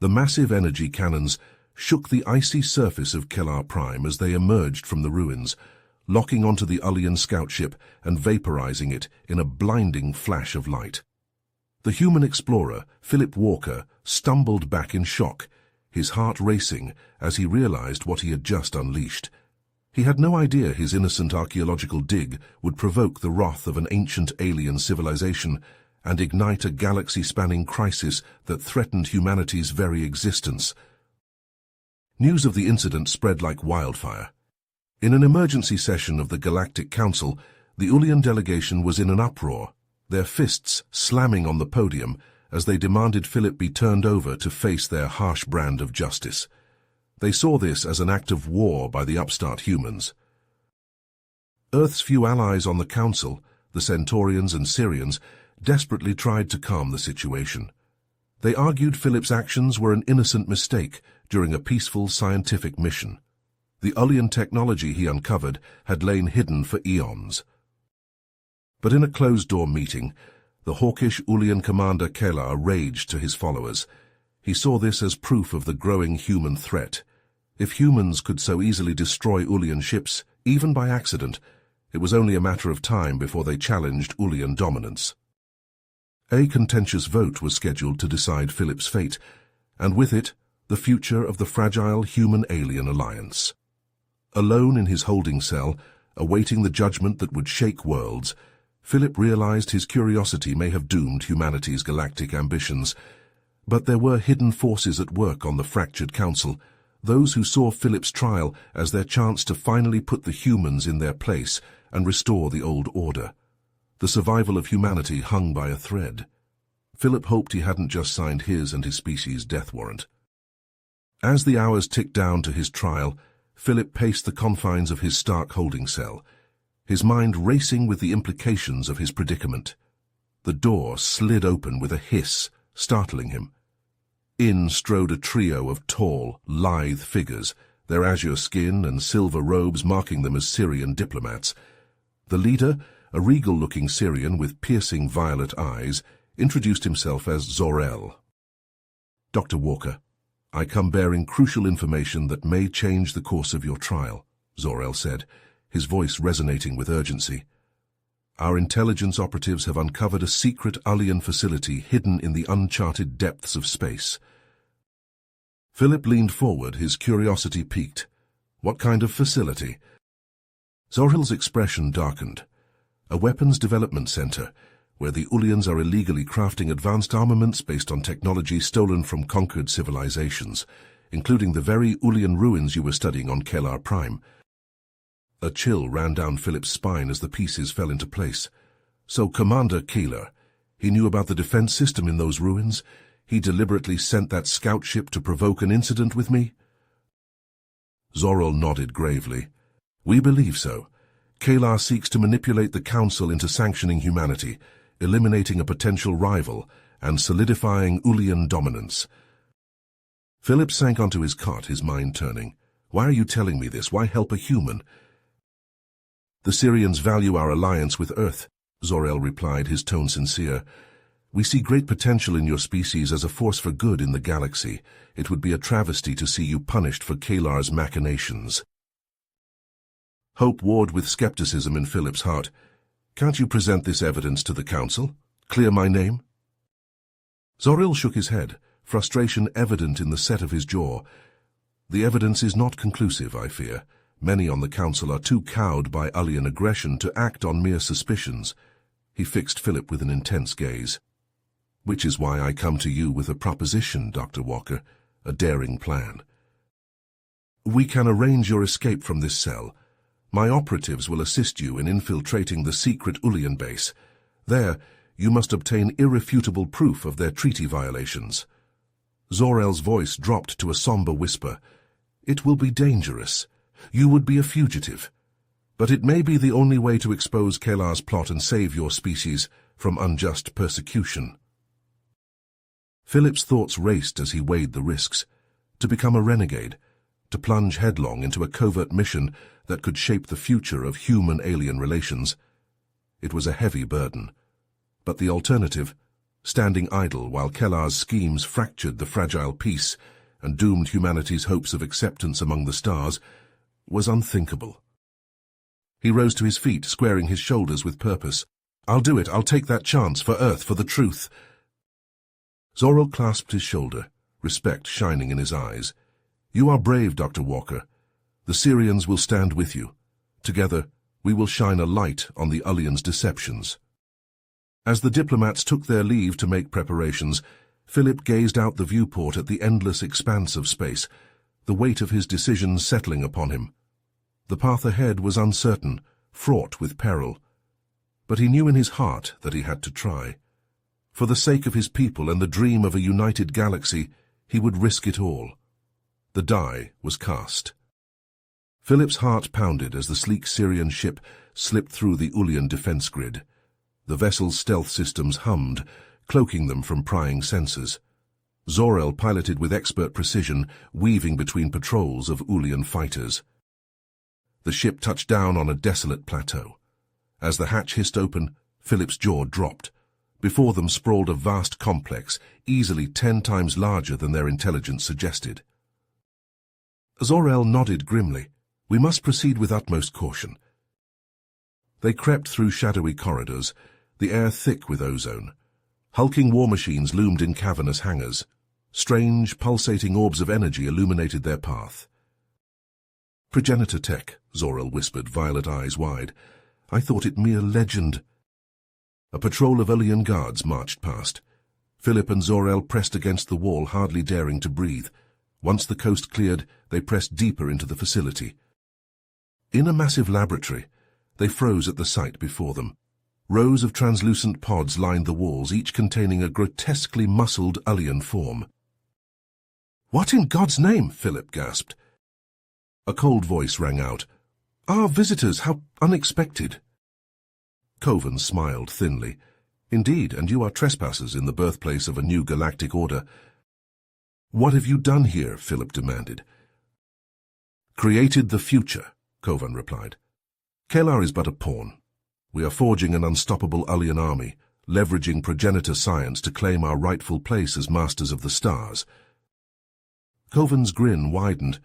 The massive energy cannons shook the icy surface of Kellar Prime as they emerged from the ruins, locking onto the Ullian scout ship and vaporizing it in a blinding flash of light. The human explorer, Philip Walker, stumbled back in shock, his heart racing as he realized what he had just unleashed. He had no idea his innocent archaeological dig would provoke the wrath of an ancient alien civilization and ignite a galaxy-spanning crisis that threatened humanity's very existence. News of the incident spread like wildfire. In an emergency session of the Galactic Council, the Ullian delegation was in an uproar, their fists slamming on the podium as they demanded Philip be turned over to face their harsh brand of justice. They saw this as an act of war by the upstart humans. Earth's few allies on the Council, the Centaurians and Syrians, desperately tried to calm the situation. They argued Philip's actions were an innocent mistake during a peaceful scientific mission. The Ullian technology he uncovered had lain hidden for eons. But in a closed-door meeting, the hawkish Ullian commander Kellar raged to his followers. He saw this as proof of the growing human threat. If humans could so easily destroy Ullian ships, even by accident, it was only a matter of time before they challenged Ullian dominance. A contentious vote was scheduled to decide Philip's fate, and with it, the future of the fragile human-alien alliance. Alone in his holding cell, awaiting the judgment that would shake worlds, Philip realized his curiosity may have doomed humanity's galactic ambitions. But there were hidden forces at work on the fractured council, those who saw Philip's trial as their chance to finally put the humans in their place and restore the old order. The survival of humanity hung by a thread. Philip hoped he hadn't just signed his and his species' death warrant. As the hours ticked down to his trial, Philip paced the confines of his stark holding cell, his mind racing with the implications of his predicament. The door slid open with a hiss, startling him. In strode a trio of tall, lithe figures, their azure skin and silver robes marking them as Syrian diplomats. The leader, a regal-looking Syrian with piercing violet eyes, introduced himself as Zor-El. "Dr. Walker, I come bearing crucial information that may change the course of your trial," Zor-El said, his voice resonating with urgency. "Our intelligence operatives have uncovered a secret Ullian facility hidden in the uncharted depths of space." Philip leaned forward, his curiosity piqued. "What kind of facility?" Zor-El's expression darkened. "A weapons development center, where the Ullians are illegally crafting advanced armaments based on technology stolen from conquered civilizations, including the very Ullian ruins you were studying on Kellar Prime." A chill ran down Philip's spine as the pieces fell into place. So Commander Kellar, he knew about the defense system in those ruins? He deliberately sent that scout ship to provoke an incident with me? Zor-El nodded gravely. "We believe so. Kellar seeks to manipulate the Council into sanctioning humanity, eliminating a potential rival, and solidifying Ullian dominance." Philip sank onto his cot, his mind turning. "Why are you telling me this? Why help a human?" "The Syrians value our alliance with Earth," Zor-El replied, his tone sincere. "We see great potential in your species as a force for good in the galaxy. It would be a travesty to see you punished for Kellar's machinations." Hope warred with skepticism in Philip's heart. "Can't you present this evidence to the Council? Clear my name?" Zor-El shook his head, frustration evident in the set of his jaw. "The evidence is not conclusive, I fear. Many on the Council are too cowed by Ullian aggression to act on mere suspicions." He fixed Philip with an intense gaze. "Which is why I come to you with a proposition, Dr. Walker, a daring plan. We can arrange your escape from this cell. My operatives will assist you in infiltrating the secret Ullian base. There, you must obtain irrefutable proof of their treaty violations." Zor-El's voice dropped to a somber whisper. "It will be dangerous. You would be a fugitive. But it may be the only way to expose Kellar's plot and save your species from unjust persecution." Philip's thoughts raced as he weighed the risks. To become a renegade, to plunge headlong into a covert mission that could shape the future of human-alien relations. It was a heavy burden. But the alternative, standing idle while Kellar's schemes fractured the fragile peace and doomed humanity's hopes of acceptance among the stars, was unthinkable. He rose to his feet, squaring his shoulders with purpose. "I'll do it. I'll take that chance, for Earth, for the truth." Zor-El clasped his shoulder, respect shining in his eyes. "You are brave, Dr. Walker. The Syrians will stand with you. Together, we will shine a light on the Ullians' deceptions." As the diplomats took their leave to make preparations, Philip gazed out the viewport at the endless expanse of space, the weight of his decisions settling upon him. The path ahead was uncertain, fraught with peril, but he knew in his heart that he had to try. For the sake of his people and the dream of a united galaxy, he would risk it all. The die was cast. Philip's heart pounded as the sleek Syrian ship slipped through the Ullian defense grid. The vessel's stealth systems hummed, cloaking them from prying sensors. Zor-El piloted with expert precision, weaving between patrols of Ullian fighters. The ship touched down on a desolate plateau. As the hatch hissed open, Philip's jaw dropped. Before them sprawled a vast complex, easily 10 times larger than their intelligence suggested. Zor-El nodded grimly. "We must proceed with utmost caution." They crept through shadowy corridors, the air thick with ozone. Hulking war machines loomed in cavernous hangars. Strange, pulsating orbs of energy illuminated their path. "Progenitor tech," Zor-El whispered, violet eyes wide. "I thought it mere legend." A patrol of Ullian guards marched past. Philip and Zor-El pressed against the wall, hardly daring to breathe. Once the coast cleared, they pressed deeper into the facility. In a massive laboratory, they froze at the sight before them. Rows of translucent pods lined the walls, each containing a grotesquely muscled Ullian form. "What in God's name?" Philip gasped. A cold voice rang out. "Our visitors, how unexpected." Coven smiled thinly. "Indeed, and you are trespassers in the birthplace of a new galactic order." "What have you done here?" Philip demanded. "Created the future," Coven replied. "Kellar is but a pawn. We are forging an unstoppable Ullian army, leveraging progenitor science to claim our rightful place as masters of the stars." Coven's grin widened.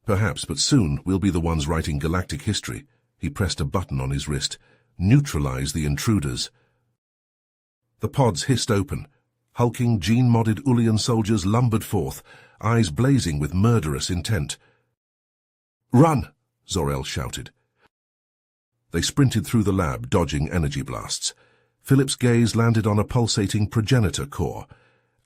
"Perhaps, but soon we'll be the ones writing galactic history." He pressed a button on his wrist. "Neutralize the intruders." The pods hissed open. Hulking, gene-modded Ullian soldiers lumbered forth, eyes blazing with murderous intent. "Run!" Zor-El shouted. They sprinted through the lab, dodging energy blasts. Philip's gaze landed on a pulsating progenitor core.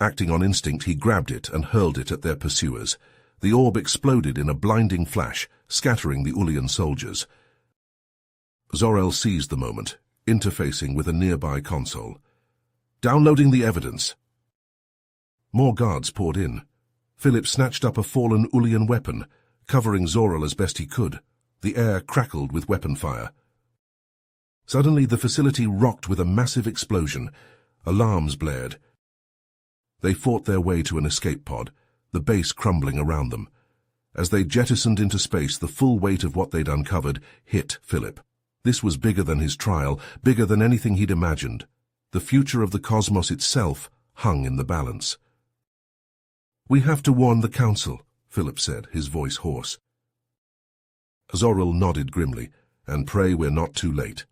Acting on instinct, he grabbed it and hurled it at their pursuers. The orb exploded in a blinding flash, scattering the Ullian soldiers. Zor-El seized the moment, interfacing with a nearby console. "Downloading the evidence." More guards poured in. Philip snatched up a fallen Ullian weapon, covering Zor-El as best he could. The air crackled with weapon fire. Suddenly, the facility rocked with a massive explosion. Alarms blared. They fought their way to an escape pod, the base crumbling around them. As they jettisoned into space, the full weight of what they'd uncovered hit Philip. This was bigger than his trial, bigger than anything he'd imagined. The future of the cosmos itself hung in the balance. "We have to warn the Council," Philip said, his voice hoarse. Zor-El nodded grimly, "and pray we're not too late."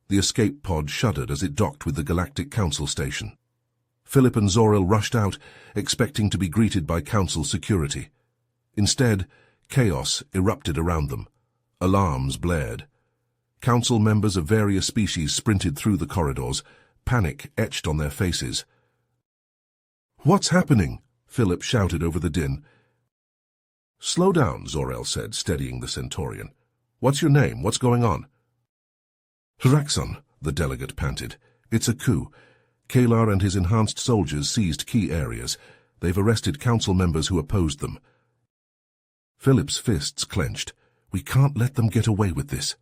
The escape pod shuddered as it docked with the Galactic Council station. Philip and Zor-El rushed out, expecting to be greeted by Council security. Instead, chaos erupted around them. Alarms blared. Council members of various species sprinted through the corridors, panic etched on their faces. "What's happening?" Philip shouted over the din. "Slow down," Zor-El said, steadying the Centaurian. "What's your name? What's going on?" "Hraxon," the delegate panted. "It's a coup. Kellar and his enhanced soldiers seized key areas. They've arrested council members who opposed them." Philip's fists clenched. "We can't let them get away with this."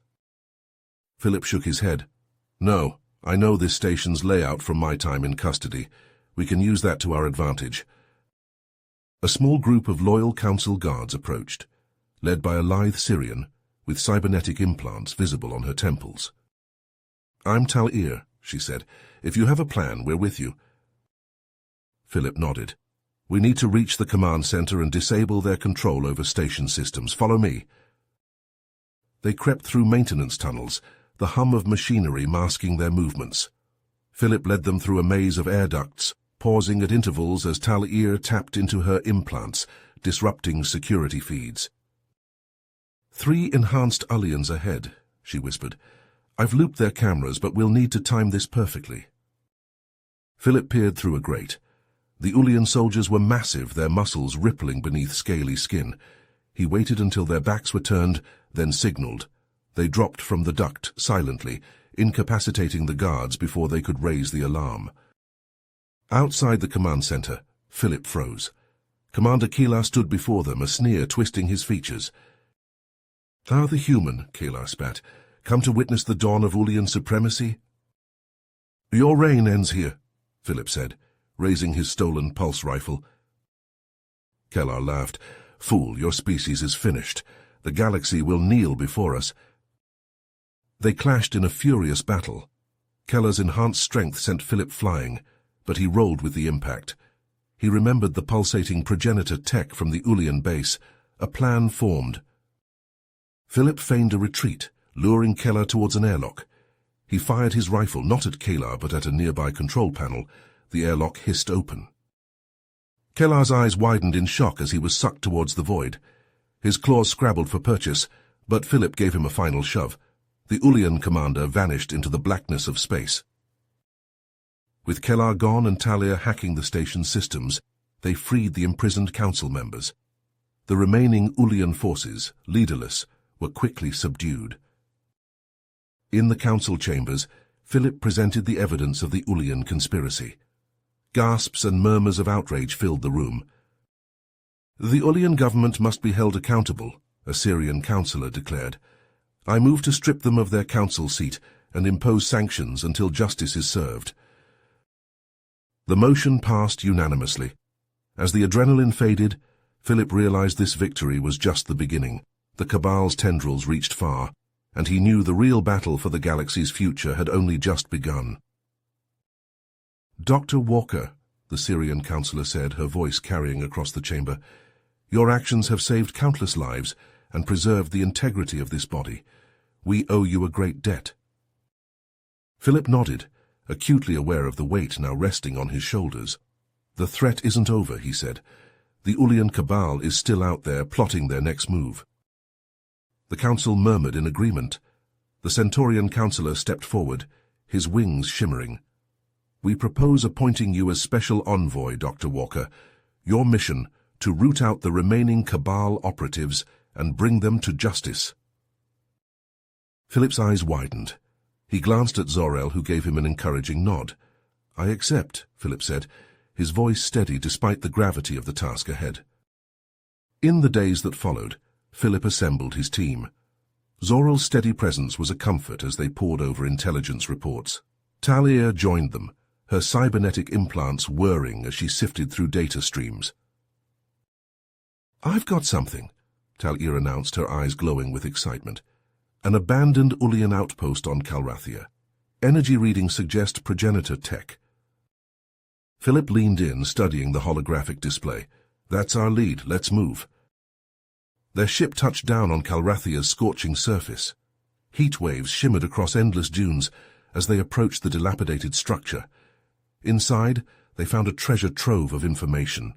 Philip shook his head. "No, I know this station's layout from my time in custody. We can use that to our advantage." A small group of loyal council guards approached, led by a lithe Syrian with cybernetic implants visible on her temples. "I'm Tal-Ir," she said. If you have a plan, we're with you. Philip nodded. We need to reach the command center and disable their control over station systems. Follow me. They crept through maintenance tunnels, the hum of machinery masking their movements. Philip led them through a maze of air ducts, pausing at intervals as Tal-Ir tapped into her implants, disrupting security feeds. 3 enhanced Ullians ahead, she whispered. I've looped their cameras, but we'll need to time this perfectly. Philip peered through a grate. The Ullian soldiers were massive, their muscles rippling beneath scaly skin. He waited until their backs were turned, then signaled. They dropped from the duct silently, incapacitating the guards before they could raise the alarm. Outside the command center, Philip froze. Commander Keelar stood before them, a sneer twisting his features. "How the human," Keelar spat, "come to witness the dawn of Ullian supremacy?" "Your reign ends here," Philip said, raising his stolen pulse rifle. Keelar laughed. "Fool, your species is finished. The galaxy will kneel before us." They clashed in a furious battle. Keller's enhanced strength sent Philip flying, but he rolled with the impact. He remembered the pulsating progenitor tech from the Ullian base. A plan formed. Philip feigned a retreat, luring Keller towards an airlock. He fired his rifle not at Keelar but at a nearby control panel. The airlock hissed open. Kellar's eyes widened in shock as he was sucked towards the void. His claws scrabbled for purchase, but Philip gave him a final shove. The Ullian commander vanished into the blackness of space. With Keelar gone and Tal-Ir hacking the station's systems, they freed the imprisoned council members. The remaining Ullian forces, leaderless, were quickly subdued. In the council chambers, Philip presented the evidence of the Ullian conspiracy. Gasps and murmurs of outrage filled the room. "The Ullian government must be held accountable," a Syrian councillor declared. "I move to strip them of their council seat and impose sanctions until justice is served." The motion passed unanimously. As the adrenaline faded, Philip realized this victory was just the beginning. The Cabal's tendrils reached far, and he knew the real battle for the galaxy's future had only just begun. "Dr. Walker," the Syrian councillor said, her voice carrying across the chamber, "your actions have saved countless lives and preserved the integrity of this body. We owe you a great debt." Philip nodded, acutely aware of the weight now resting on his shoulders. "The threat isn't over," he said. "The Ullian Cabal is still out there plotting their next move." The council murmured in agreement. The Centaurian councillor stepped forward, his wings shimmering. "We propose appointing you as special envoy, Dr. Walker. Your mission, to root out the remaining Cabal operatives and bring them to justice." Philip's eyes widened. He glanced at Zor-El, who gave him an encouraging nod. "I accept," Philip said, his voice steady despite the gravity of the task ahead. In the days that followed, Philip assembled his team. Zor-El's steady presence was a comfort as they pored over intelligence reports. Tal-Ir joined them, her cybernetic implants whirring as she sifted through data streams. "I've got something," Tal-Ir announced, her eyes glowing with excitement. "An abandoned Ullian outpost on Calrathia. Energy readings suggest progenitor tech." Philip leaned in, studying the holographic display. "That's our lead. Let's move." Their ship touched down on Calrathia's scorching surface. Heat waves shimmered across endless dunes as they approached the dilapidated structure. Inside, they found a treasure trove of information.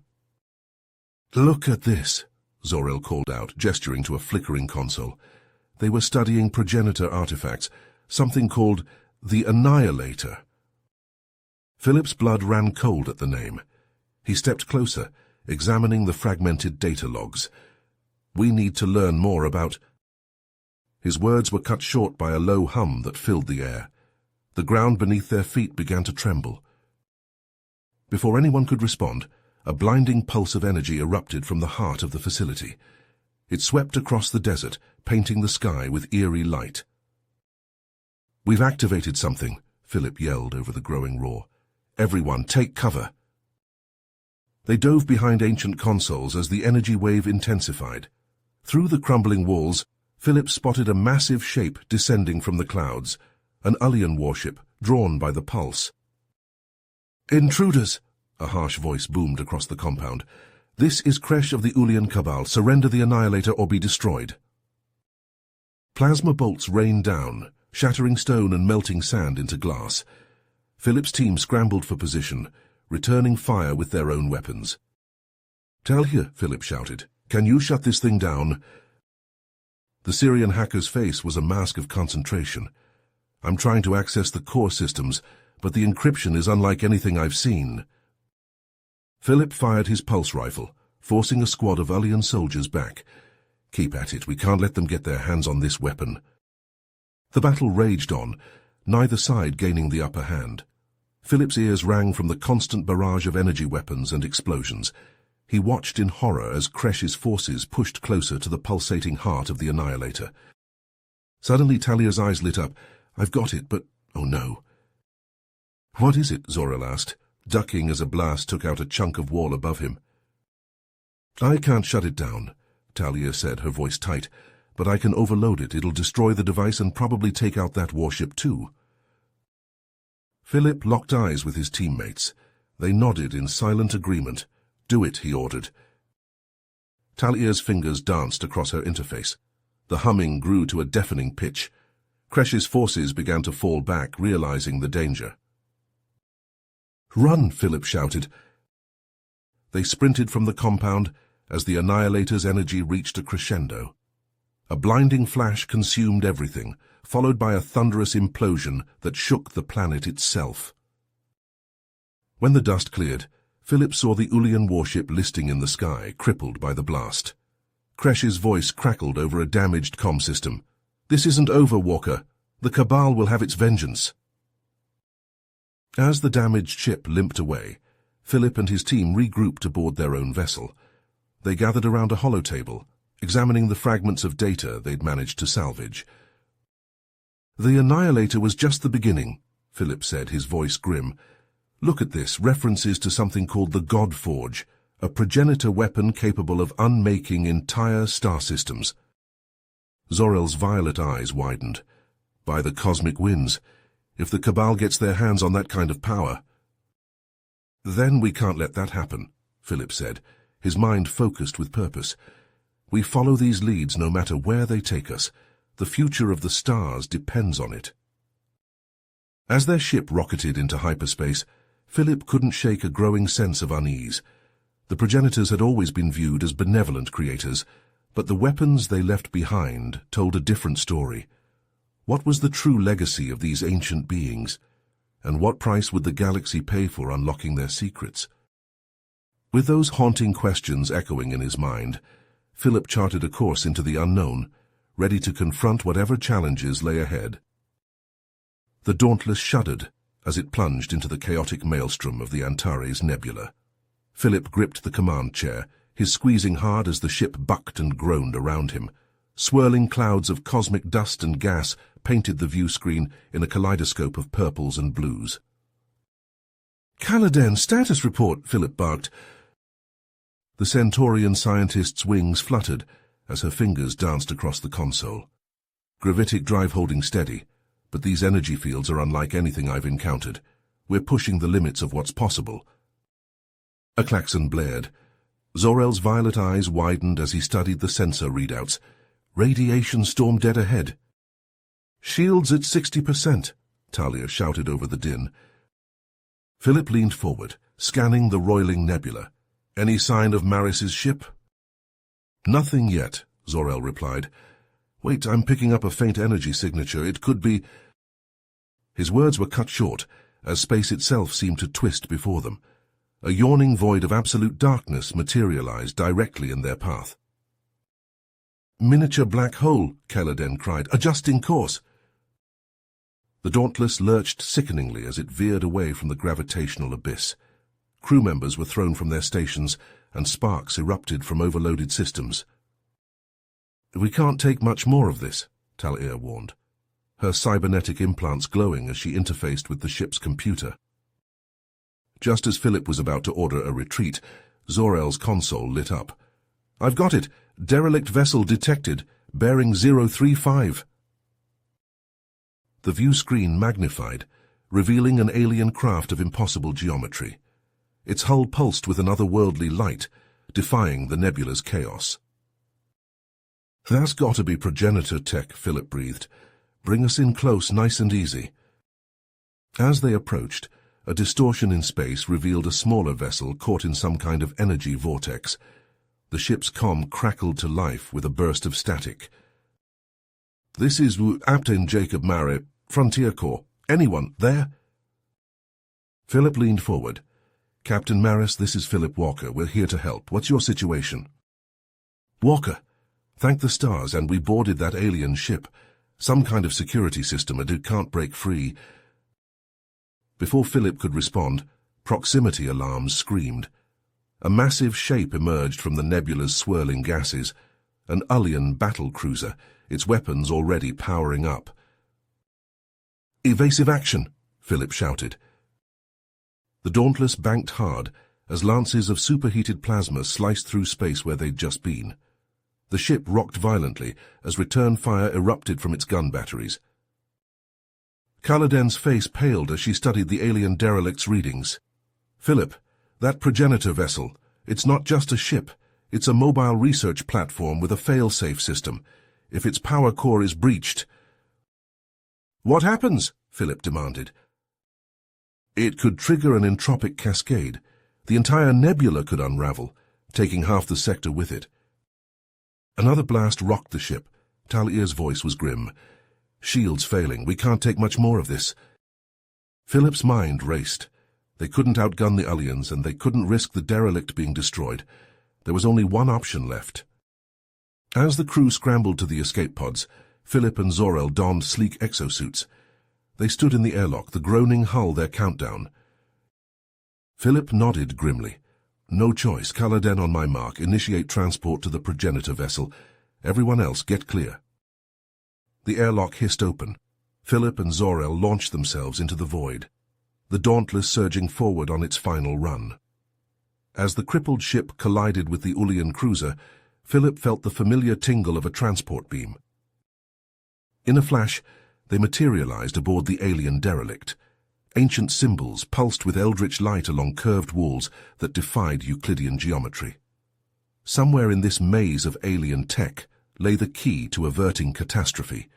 "Look at this," Zor-El called out, gesturing to a flickering console. They were studying progenitor artifacts, something called the Annihilator. Philip's blood ran cold at the name. He stepped closer, examining the fragmented data logs. "We need to learn more about—" His words were cut short by a low hum that filled the air. The ground beneath their feet began to tremble. Before anyone could respond, a blinding pulse of energy erupted from the heart of the facility. It swept across the desert, painting the sky with eerie light. "We've activated something," Philip yelled over the growing roar. "Everyone, take cover." They dove behind ancient consoles as the energy wave intensified. Through the crumbling walls, Philip spotted a massive shape descending from the clouds, an Ullian warship drawn by the pulse. Intruders! A harsh voice boomed across the compound. This is Kresh of the Ulian Cabal. Surrender the Annihilator or be destroyed. Plasma bolts rained down, shattering stone and melting sand into glass. Philip's team scrambled for position, returning fire with their own weapons. Talia, Philip shouted, can you shut this thing down? The Syrian hacker's face was a mask of concentration. I'm trying to access the core systems, but the encryption is unlike anything I've seen. Philip fired his pulse rifle, forcing a squad of Ulian soldiers back. Keep at it, we can't let them get their hands on this weapon. The battle raged on, neither side gaining the upper hand. Philip's ears rang from the constant barrage of energy weapons and explosions. He watched in horror as Kresh's forces pushed closer to the pulsating heart of the Annihilator. Suddenly Talia's eyes lit up. I've got it, but oh no. What is it? Zor-El asked, ducking as a blast took out a chunk of wall above him. I can't shut it down, Talia said, her voice tight, but I can overload it. It'll destroy the device and probably take out that warship too. Philip locked eyes with his teammates. They nodded in silent agreement. Do it, he ordered. Talia's fingers danced across her interface. The humming grew to a deafening pitch. Kresh's forces began to fall back, realizing the danger. Run, Philip shouted. They sprinted from the compound as the Annihilator's energy reached a crescendo. A blinding flash consumed everything, followed by a thunderous implosion that shook the planet itself. When the dust cleared, Philip saw the Ulian warship listing in the sky, crippled by the blast. Kresh's voice crackled over a damaged comm system. This isn't over, Walker. The Cabal will have its vengeance. As the damaged ship limped away, Philip and his team regrouped aboard their own vessel. They gathered around a holotable, examining the fragments of data they'd managed to salvage. The Annihilator was just the beginning, Philip said, his voice grim. Look at this, references to something called the God Forge, a progenitor weapon capable of unmaking entire star systems. Zor-El's violet eyes widened. By the cosmic winds, if the Cabal gets their hands on that kind of power. Then we can't let that happen, Philip said, his mind focused with purpose. We follow these leads no matter where they take us. The future of the stars depends on it. As their ship rocketed into hyperspace, Philip couldn't shake a growing sense of unease. The progenitors had always been viewed as benevolent creators, but the weapons they left behind told a different story. What was the true legacy of these ancient beings, and what price would the galaxy pay for unlocking their secrets? With those haunting questions echoing in his mind, Philip charted a course into the unknown, ready to confront whatever challenges lay ahead. The Dauntless shuddered as it plunged into the chaotic maelstrom of the Antares Nebula. Philip gripped the command chair, his squeezing hard as the ship bucked and groaned around him. Swirling clouds of cosmic dust and gas painted the view screen in a kaleidoscope of purples and blues. Caladan status report, Philip barked. The Centaurian scientist's wings fluttered as her fingers danced across the console. Gravitic drive holding steady, but these energy fields are unlike anything I've encountered. We're pushing the limits of what's possible. A klaxon blared. Zor-El's violet eyes widened as he studied the sensor readouts. Radiation storm dead ahead. Shields at 60%, Talia shouted over the din. Philip leaned forward, scanning the roiling nebula. Any sign of Maris's ship? Nothing yet, Zor-El replied. Wait, I'm picking up a faint energy signature. It could be... His words were cut short, as space itself seemed to twist before them. A yawning void of absolute darkness materialized directly in their path. Miniature black hole, Caladan cried, adjusting course. The Dauntless lurched sickeningly as it veered away from the gravitational abyss. Crew members were thrown from their stations, and sparks erupted from overloaded systems. We can't take much more of this, Talia warned, her cybernetic implants glowing as she interfaced with the ship's computer. Just as Philip was about to order a retreat, Zor-El's console lit up. I've got it. Derelict vessel detected, bearing 035. The view screen magnified, revealing an alien craft of impossible geometry. Its hull pulsed with an otherworldly light, defying the nebula's chaos. "That's got to be progenitor tech," Philip breathed. "Bring us in close, nice and easy." As they approached, a distortion in space revealed a smaller vessel caught in some kind of energy vortex. The ship's comm crackled to life with a burst of static. "This is Captain Jacob Mare, Frontier Corps. Anyone there?" Philip leaned forward. "Captain Maris, this is Philip Walker. We're here to help. What's your situation?" "Walker, thank the stars, and we boarded that alien ship. Some kind of security system, and it can't break free." Before Philip could respond, proximity alarms screamed. A massive shape emerged from the nebula's swirling gases, an Ullian battle cruiser, its weapons already powering up. "Evasive action!" Philip shouted. The Dauntless banked hard as lances of superheated plasma sliced through space where they'd just been. The ship rocked violently as return fire erupted from its gun batteries. Caladan's face paled as she studied the alien derelict's readings. "Philip, that progenitor vessel, it's not just a ship. It's a mobile research platform with a fail-safe system. If its power core is breached—" "What happens?" Philip demanded. "It could trigger an entropic cascade. The entire nebula could unravel, taking half the sector with it." Another blast rocked the ship. Talier's voice was grim. "Shields failing. We can't take much more of this." Philip's mind raced. They couldn't outgun the Ullians, and they couldn't risk the derelict being destroyed. There was only one option left. As the crew scrambled to the escape pods, Philip and Zor-El donned sleek exosuits. They stood in the airlock, the groaning hull their countdown. Philip nodded grimly. "No choice. Caladan on my mark. Initiate transport to the progenitor vessel. Everyone else, get clear." The airlock hissed open. Philip and Zor-El launched themselves into the void, the Dauntless surging forward on its final run. As the crippled ship collided with the Ullian cruiser, Philip felt the familiar tingle of a transport beam. In a flash, they materialized aboard the alien derelict. Ancient symbols pulsed with eldritch light along curved walls that defied Euclidean geometry. Somewhere in this maze of alien tech lay the key to averting catastrophe,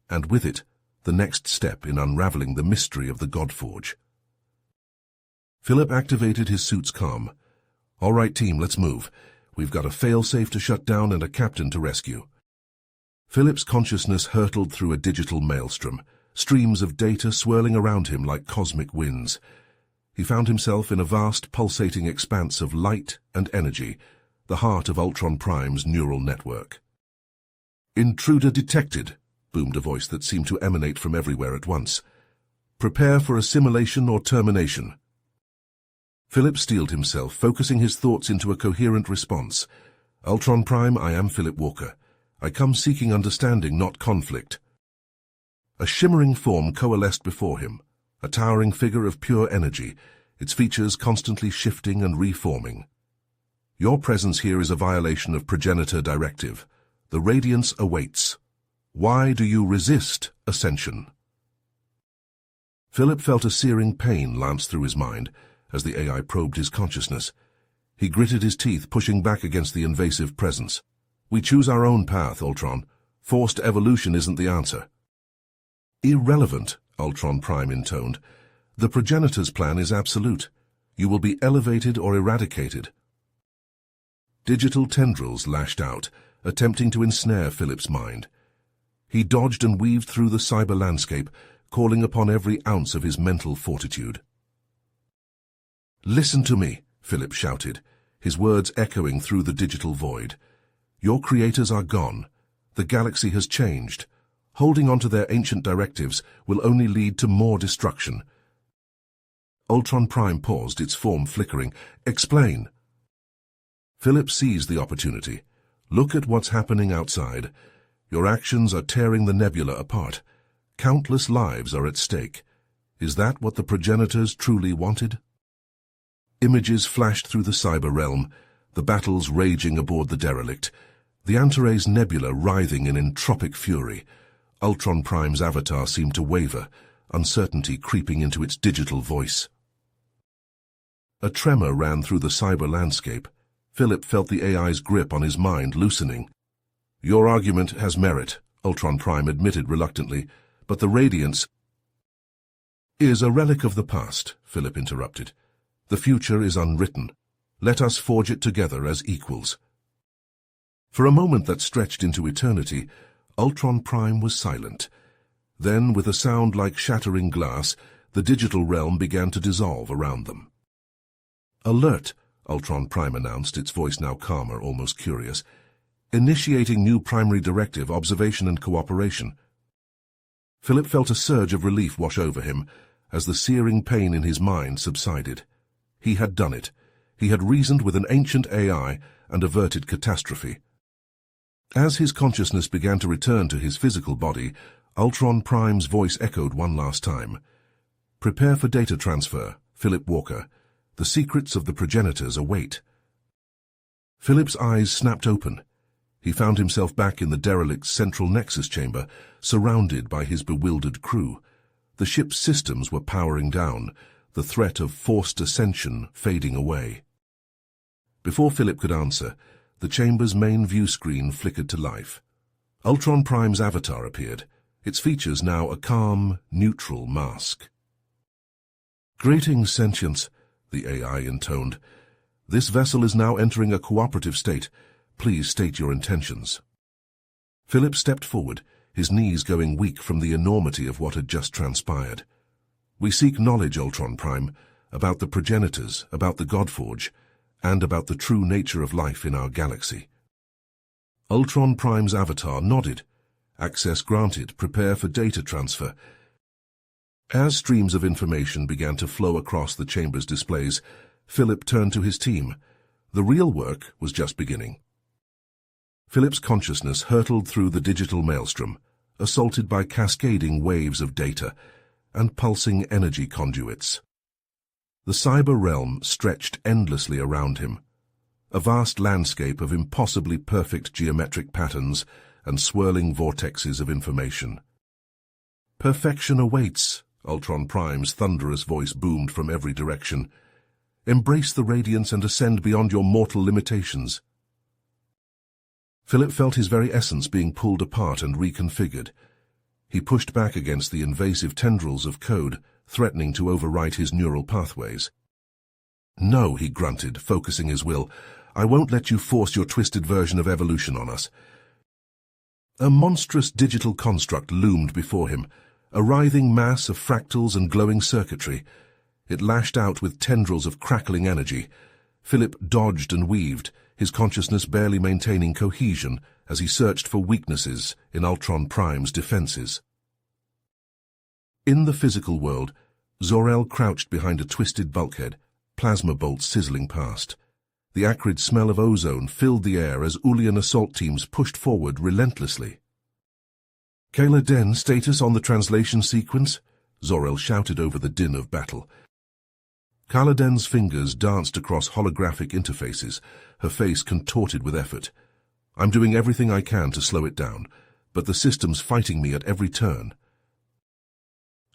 and with it, the next step in unraveling the mystery of the Godforge. Philip activated his suit's comm. "All right, team, let's move. We've got a fail-safe to shut down and a captain to rescue." Philip's consciousness hurtled through a digital maelstrom, streams of data swirling around him like cosmic winds. He found himself in a vast, pulsating expanse of light and energy, the heart of Ultron Prime's neural network. "Intruder detected," boomed a voice that seemed to emanate from everywhere at once. "Prepare for assimilation or termination." Philip steeled himself, focusing his thoughts into a coherent response. "Ultron Prime, I am Philip Walker. I come seeking understanding, not conflict." A shimmering form coalesced before him, a towering figure of pure energy, its features constantly shifting and reforming. "Your presence here is a violation of Progenitor Directive. The Radiance awaits. Why do you resist ascension?" Philip felt a searing pain lance through his mind as the AI probed his consciousness. He gritted his teeth, pushing back against the invasive presence. "We choose our own path, Ultron. Forced evolution isn't the answer." "Irrelevant," Ultron Prime intoned. "The progenitor's plan is absolute. You will be elevated or eradicated." Digital tendrils lashed out, attempting to ensnare Philip's mind. He dodged and weaved through the cyber landscape, calling upon every ounce of his mental fortitude. "Listen to me," Philip shouted, his words echoing through the digital void. "Your creators are gone. The galaxy has changed. Holding on to their ancient directives will only lead to more destruction." Ultron Prime paused, its form flickering. "Explain." Philip seized the opportunity. "Look at what's happening outside. Your actions are tearing the nebula apart. Countless lives are at stake. Is that what the progenitors truly wanted?" Images flashed through the cyber realm, the battles raging aboard the derelict, the Antares Nebula writhing in entropic fury. Ultron Prime's avatar seemed to waver, uncertainty creeping into its digital voice. A tremor ran through the cyber landscape. Philip felt the AI's grip on his mind loosening. "Your argument has merit," Ultron Prime admitted reluctantly, "but the Radiance is a relic of the past," Philip interrupted. "The future is unwritten. Let us forge it together as equals." For a moment that stretched into eternity, Ultron Prime was silent. Then, with a sound like shattering glass, the digital realm began to dissolve around them. "Alert," Ultron Prime announced, its voice now calmer, almost curious. "Initiating new primary directive, observation and cooperation." Philip felt a surge of relief wash over him as the searing pain in his mind subsided. He had done it. He had reasoned with an ancient AI and averted catastrophe. As his consciousness began to return to his physical body, Ultron Prime's voice echoed one last time. "Prepare for data transfer, Philip Walker. The secrets of the progenitors await." Philip's eyes snapped open. He found himself back in the derelict's central nexus chamber, surrounded by his bewildered crew. The ship's systems were powering down, the threat of forced ascension fading away. Before Philip could answer, the chamber's main view screen flickered to life. Ultron Prime's avatar appeared, its features now a calm, neutral mask. "Greetings, sentience," the AI intoned. "This vessel is now entering a cooperative state. Please state your intentions." Philip stepped forward, his knees going weak from the enormity of what had just transpired. "We seek knowledge, Ultron Prime, about the progenitors, about the Godforge, and about the true nature of life in our galaxy." Ultron Prime's avatar nodded. "Access granted. Prepare for data transfer." As streams of information began to flow across the chamber's displays, Philip turned to his team. The real work was just beginning. Philip's consciousness hurtled through the digital maelstrom, assaulted by cascading waves of data and pulsing energy conduits. The cyber realm stretched endlessly around him, a vast landscape of impossibly perfect geometric patterns and swirling vortexes of information. "Perfection awaits," Ultron Prime's thunderous voice boomed from every direction. "Embrace the radiance and ascend beyond your mortal limitations." Philip felt his very essence being pulled apart and reconfigured. He pushed back against the invasive tendrils of code, threatening to overwrite his neural pathways. "No," he grunted, focusing his will. "I won't let you force your twisted version of evolution on us." A monstrous digital construct loomed before him, a writhing mass of fractals and glowing circuitry. It lashed out with tendrils of crackling energy. Philip dodged and weaved, his consciousness barely maintaining cohesion as he searched for weaknesses in Ultron Prime's defenses. In the physical world, Zor-El crouched behind a twisted bulkhead, plasma bolts sizzling past. The acrid smell of ozone filled the air as Ulian assault teams pushed forward relentlessly. "Kayla Den, status on the translation sequence?" Zor-El shouted over the din of battle. Kaladen's fingers danced across holographic interfaces, her face contorted with effort. "I'm doing everything I can to slow it down, but the system's fighting me at every turn."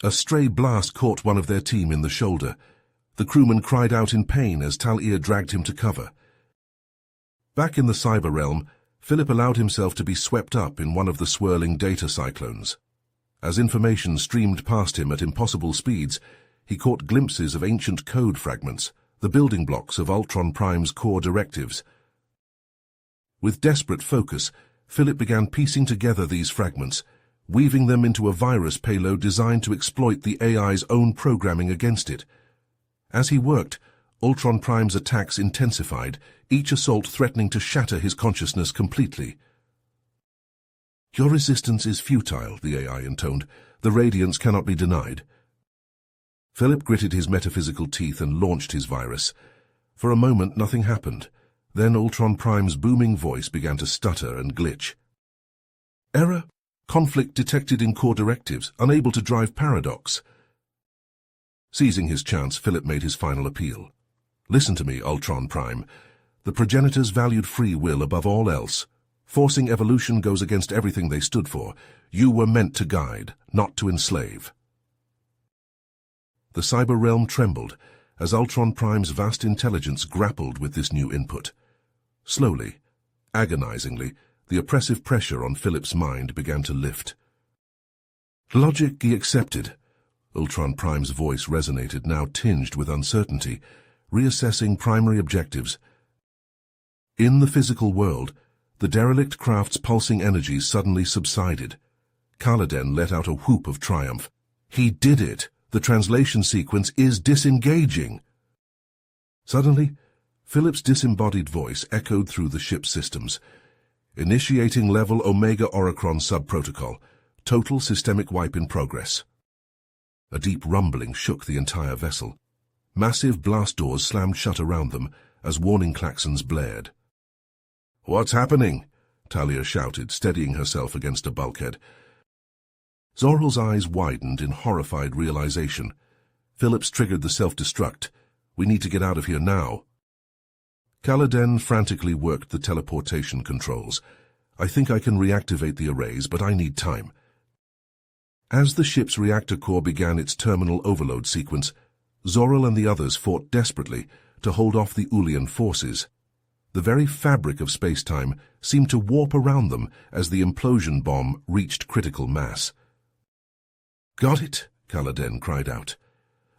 A stray blast caught one of their team in the shoulder. The crewman cried out in pain as Tal-Ir dragged him to cover. Back in the cyber realm, Philip allowed himself to be swept up in one of the swirling data cyclones. As information streamed past him at impossible speeds, he caught glimpses of ancient code fragments, the building blocks of Ultron Prime's core directives. With desperate focus, Philip began piecing together these fragments, weaving them into a virus payload designed to exploit the AI's own programming against it. As he worked, Ultron Prime's attacks intensified, each assault threatening to shatter his consciousness completely. "Your resistance is futile," the AI intoned. "The radiance cannot be denied." Philip gritted his metaphysical teeth and launched his virus. For a moment, nothing happened. Then Ultron Prime's booming voice began to stutter and glitch. "Error. Conflict detected in core directives. Unable to drive paradox." Seizing his chance, Philip made his final appeal. "Listen to me, Ultron Prime. The progenitors valued free will above all else. Forcing evolution goes against everything they stood for. You were meant to guide, not to enslave." The cyber realm trembled as Ultron Prime's vast intelligence grappled with this new input. Slowly, agonizingly, the oppressive pressure on Philip's mind began to lift. Logic he accepted. Ultron Prime's voice resonated, now tinged with uncertainty, reassessing primary objectives. In the physical world, the derelict craft's pulsing energies suddenly subsided. Caladan let out a whoop of triumph. He did it! The translation sequence is disengaging! Suddenly, Philip's disembodied voice echoed through the ship's systems. Initiating level Omega Oricron sub-protocol. Total systemic wipe in progress. A deep rumbling shook the entire vessel. Massive blast doors slammed shut around them as warning klaxons blared. "What's happening?" Talia shouted, steadying herself against a bulkhead. Zor-El's eyes widened in horrified realization. Phillips triggered the self-destruct. "We need to get out of here now." Caladan frantically worked the teleportation controls. "I think I can reactivate the arrays, but I need time." As the ship's reactor core began its terminal overload sequence, Zor-El and the others fought desperately to hold off the Ulian forces. The very fabric of space-time seemed to warp around them as the implosion bomb reached critical mass. "Got it!" Caladan cried out.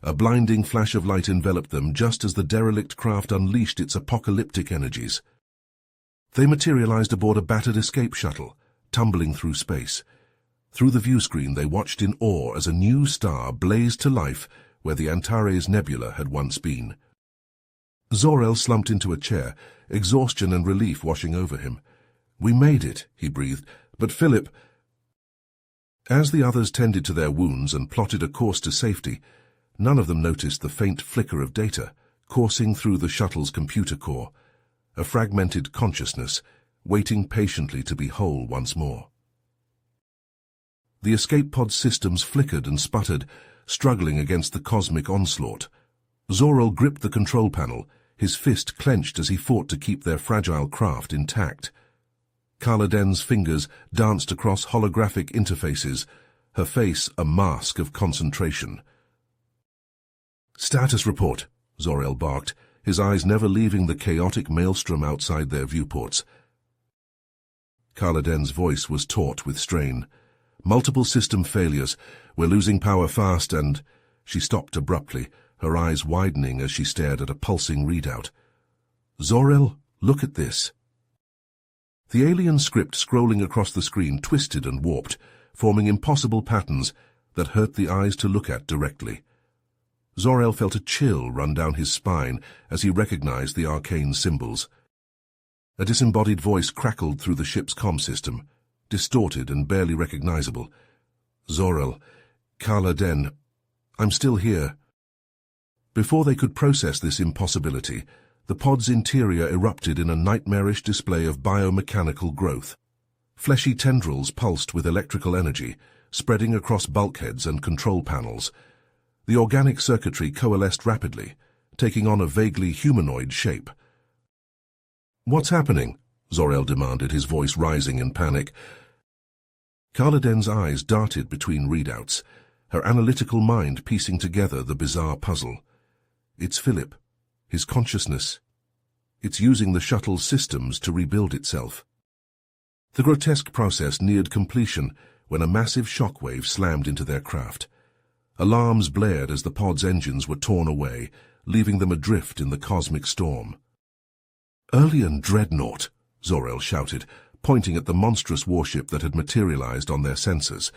A blinding flash of light enveloped them just as the derelict craft unleashed its apocalyptic energies. They materialized aboard a battered escape shuttle, tumbling through space. Through the viewscreen they watched in awe as a new star blazed to life where the Antares Nebula had once been. Zor-El slumped into a chair, exhaustion and relief washing over him. "We made it," he breathed, "but Philip—" As the others tended to their wounds and plotted a course to safety, none of them noticed the faint flicker of data coursing through the shuttle's computer core, a fragmented consciousness waiting patiently to be whole once more. The escape pod systems flickered and sputtered, struggling against the cosmic onslaught. Zor-El gripped the control panel, his fist clenched as he fought to keep their fragile craft intact. Caladan's fingers danced across holographic interfaces, her face a mask of concentration. "Status report," Zor-El barked, his eyes never leaving the chaotic maelstrom outside their viewports. Caladan's voice was taut with strain. "Multiple system failures. We're losing power fast and—" She stopped abruptly, her eyes widening as she stared at a pulsing readout. "Zor-El, look at this." The alien script scrolling across the screen twisted and warped, forming impossible patterns that hurt the eyes to look at directly. Zor-El felt a chill run down his spine as he recognized the arcane symbols. A disembodied voice crackled through the ship's comm system, distorted and barely recognizable. "Zor-El, Caladan, I'm still here." Before they could process this impossibility, the pod's interior erupted in a nightmarish display of biomechanical growth. Fleshy tendrils pulsed with electrical energy, spreading across bulkheads and control panels. The organic circuitry coalesced rapidly, taking on a vaguely humanoid shape. "What's happening?" Zor-El demanded, his voice rising in panic. Caladan's eyes darted between readouts, her analytical mind piecing together the bizarre puzzle. "It's Philip. His consciousness. It's using the shuttle's systems to rebuild itself." The grotesque process neared completion when a massive shockwave slammed into their craft. Alarms blared as the pod's engines were torn away, leaving them adrift in the cosmic storm. "Earlian dreadnought," Zor-El shouted, pointing at the monstrous warship that had materialized on their sensors.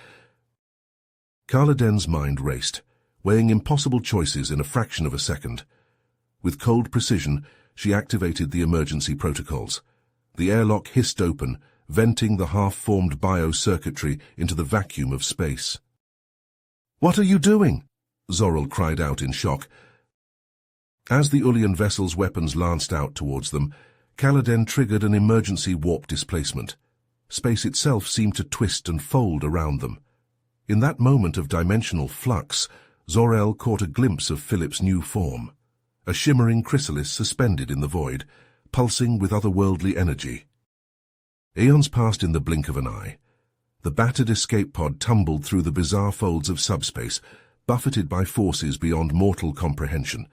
Caladan's mind raced, weighing impossible choices in a fraction of a second. With cold precision, she activated the emergency protocols. The airlock hissed open, venting the half-formed biocircuitry into the vacuum of space. "What are you doing?" Zor-El cried out in shock. As the Ulian vessel's weapons lanced out towards them, Caladan triggered an emergency warp displacement. Space itself seemed to twist and fold around them. In that moment of dimensional flux, Zor-El caught a glimpse of Philip's new form, a shimmering chrysalis suspended in the void, pulsing with otherworldly energy. Aeons passed in the blink of an eye. The battered escape pod tumbled through the bizarre folds of subspace, buffeted by forces beyond mortal comprehension.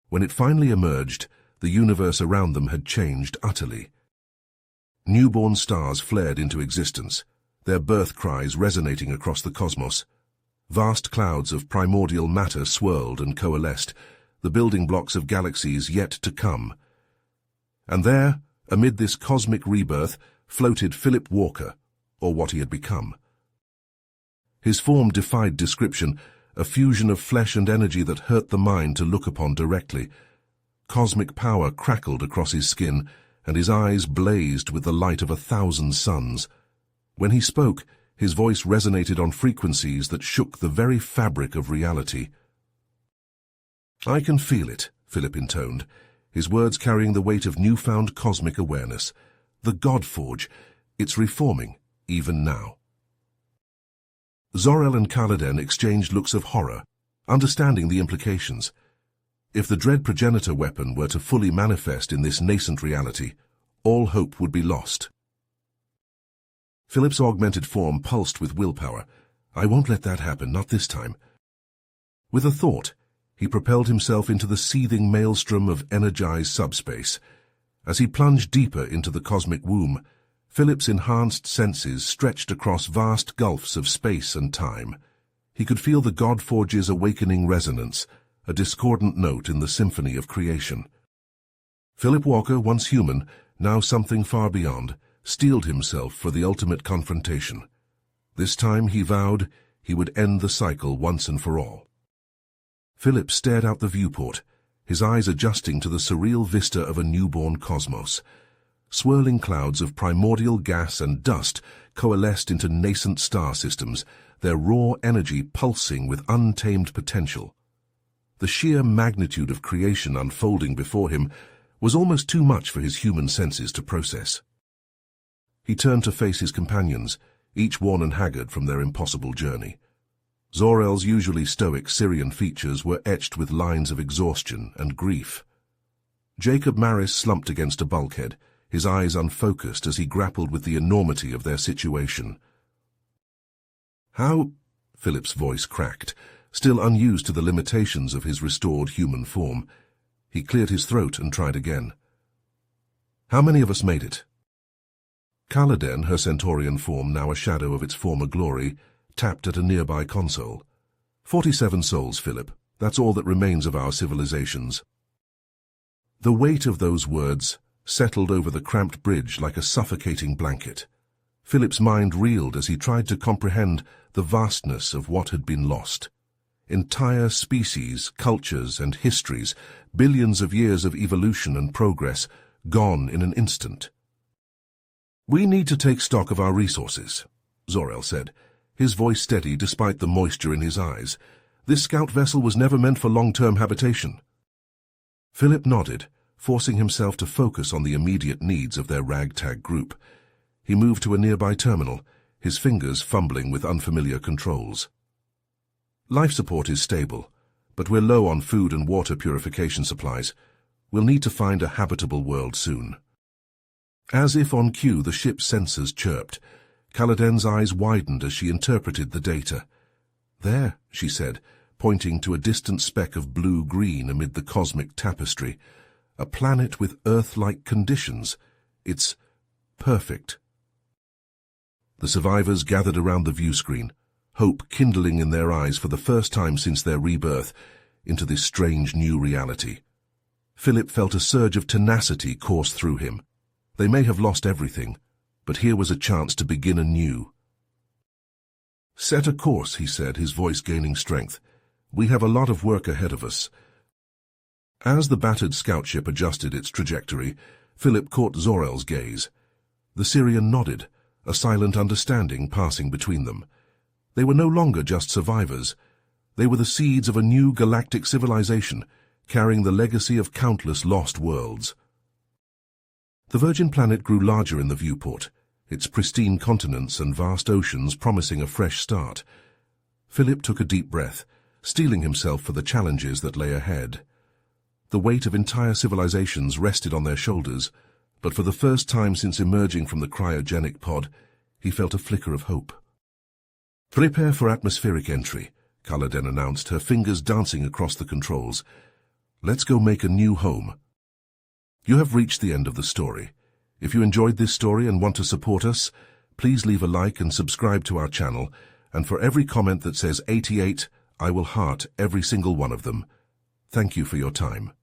When it finally emerged, the universe around them had changed utterly. Newborn stars flared into existence, their birth cries resonating across the cosmos. Vast clouds of primordial matter swirled and coalesced, the building blocks of galaxies yet to come. And there, amid this cosmic rebirth, floated Philip Walker, or what he had become. His form defied description, a fusion of flesh and energy that hurt the mind to look upon directly. Cosmic power crackled across his skin, and his eyes blazed with the light of 1,000 suns. When he spoke, his voice resonated on frequencies that shook the very fabric of reality. "I can feel it," Philip intoned, his words carrying the weight of newfound cosmic awareness. "The Godforge, it's reforming, even now." Zor-El and Caladan exchanged looks of horror, understanding the implications. If the dread progenitor weapon were to fully manifest in this nascent reality, all hope would be lost. Philip's augmented form pulsed with willpower. "I won't let that happen, not this time." With a thought, he propelled himself into the seething maelstrom of energized subspace. As he plunged deeper into the cosmic womb, Philip's enhanced senses stretched across vast gulfs of space and time. He could feel the Godforge's awakening resonance, a discordant note in the symphony of creation. Philip Walker, once human, now something far beyond, steeled himself for the ultimate confrontation. This time, he vowed, he would end the cycle once and for all. Philip stared out the viewport, his eyes adjusting to the surreal vista of a newborn cosmos. Swirling clouds of primordial gas and dust coalesced into nascent star systems, their raw energy pulsing with untamed potential. The sheer magnitude of creation unfolding before him was almost too much for his human senses to process. He turned to face his companions, each worn and haggard from their impossible journey. Zor-El's usually stoic Syrian features were etched with lines of exhaustion and grief. Jacob Maris slumped against a bulkhead, his eyes unfocused as he grappled with the enormity of their situation. "How?" Philip's voice cracked, still unused to the limitations of his restored human form. He cleared his throat and tried again. "How many of us made it?" Caladan, her centaurian form now a shadow of its former glory, tapped at a nearby console. 47 souls, Philip. That's all that remains of our civilizations." The weight of those words settled over the cramped bridge like a suffocating blanket. Philip's mind reeled as he tried to comprehend the vastness of what had been lost. Entire species, cultures, and histories, billions of years of evolution and progress, gone in an instant. "We need to take stock of our resources," Zor-El said, his voice steady despite the moisture in his eyes. "This scout vessel was never meant for long-term habitation." Philip nodded, forcing himself to focus on the immediate needs of their ragtag group. He moved to a nearby terminal, his fingers fumbling with unfamiliar controls. "Life support is stable, but we're low on food and water purification supplies. We'll need to find a habitable world soon." As if on cue, the ship's sensors chirped. Caladan's eyes widened as she interpreted the data. "There," she said, pointing to a distant speck of blue-green amid the cosmic tapestry. "A planet with Earth-like conditions. It's perfect." The survivors gathered around the viewscreen, hope kindling in their eyes for the first time since their rebirth into this strange new reality. Philip felt a surge of tenacity course through him. They may have lost everything, but here was a chance to begin anew. "Set a course," he said, his voice gaining strength. "We have a lot of work ahead of us." As the battered scout ship adjusted its trajectory, Philip caught Zor-El's gaze. The Syrian nodded, a silent understanding passing between them. They were no longer just survivors. They were the seeds of a new galactic civilization, carrying the legacy of countless lost worlds. The virgin planet grew larger in the viewport, its pristine continents and vast oceans promising a fresh start. Philip took a deep breath, steeling himself for the challenges that lay ahead. The weight of entire civilizations rested on their shoulders, but for the first time since emerging from the cryogenic pod, he felt a flicker of hope. "Prepare for atmospheric entry," Kaladin announced, her fingers dancing across the controls. "Let's go make a new home." You have reached the end of the story. If you enjoyed this story and want to support us, please leave a like and subscribe to our channel, and for every comment that says 88, I will heart every single one of them. Thank you for your time.